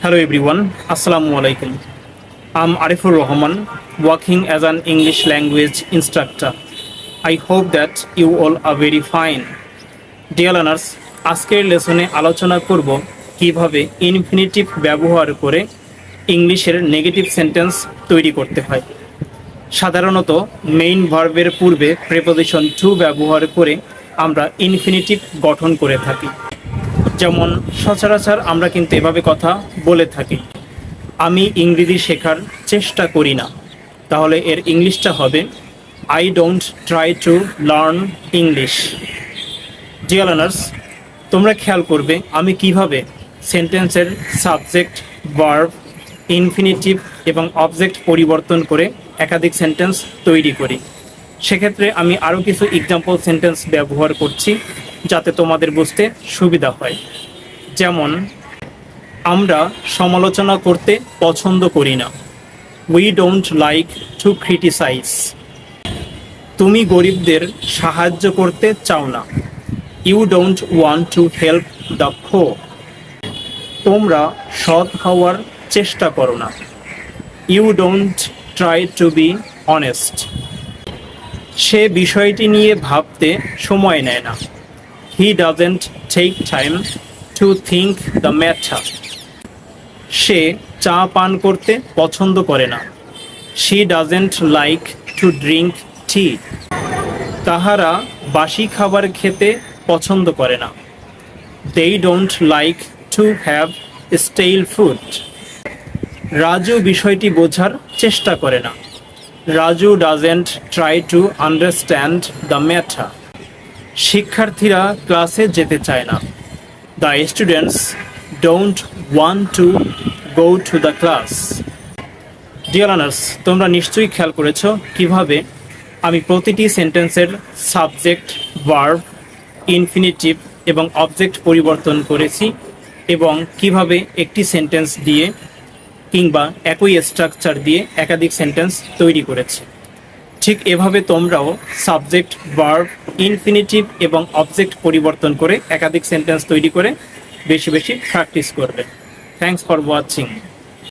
Hello everyone, Assalamu alaikum. I'm Arifur Rahman, working as an English language instructor. I hope that you all are very fine. Dear learners, আজকের লেসনে আলোচনা করব কিভাবে infinitive ব্যবহার করে ইংলিশের negative sentence তৈরি করতে হয়। সাধারণত মেইন ভার্বের পূর্বে প্রিপোজিশন টু ব্যবহার করে আমরা ইনফিনিটিভ গঠন করে থাকি। যেমন সচরাচর আমরা কিন্তু এভাবে কথা বলে থাকি, আমি ইংরেজি শেখার চেষ্টা করি না। তাহলে এর ইংলিশটা হবে I don't try to learn English. Deer learners, তোমরা খেয়াল করবে আমি কিভাবে সেন্টেন্সের সাবজেক্ট, ভার্ব, ইনফিনিটিভ এবং অবজেক্ট পরিবর্তন করে একাধিক সেন্টেন্স তৈরি করি। সেক্ষেত্রে আমি আরও কিছু এক্সাম্পল সেন্টেন্স ব্যবহার করছি যাতে তোমাদের বুঝতে সুবিধা হয়। যেমন, আমরা সমালোচনা করতে পছন্দ করি না। We don't like to criticise. তুমি গরিবদের সাহায্য করতে চাও না। You don't want to help the poor. তোমরা সৎ হওয়ার চেষ্টা করো না। You don't try to be honest. সে বিষয়টি নিয়ে ভাবতে সময় নেয় না। He doesn't take time to think the matter. সে চা পান করতে পছন্দ করে না। She doesn't like to drink tea. তাহারা বাসি খাবার খেতে পছন্দ করে না। They don't like to have stale food. Raju বিষয়টি বোঝার চেষ্টা করে না। Raju doesn't try to understand the matter. শিক্ষার্থীরা ক্লাসে যেতে চায় না। The students don't want to go to the class. Dear learners, তোমরা নিশ্চয়ই খেয়াল করেছো কিভাবে আমি প্রতিটি সেন্টেন্সের সাবজেক্ট, ভার্ব, ইনফিনিটিভ এবং অবজেক্ট পরিবর্তন করেছি এবং কিভাবে একটি সেন্টেন্স দিয়ে কিংবা একই স্ট্রাকচার দিয়ে একাধিক সেন্টেন্স তৈরি করেছি। ঠিক এভাবে তোমরাও সাবজেক্ট, ভার্ব, ইনফিনিটিভ এবং অবজেক্ট পরিবর্তন করে একাধিক সেন্টেন্স তৈরি করে বেশি বেশি প্র্যাকটিস করবে। Thanks for watching.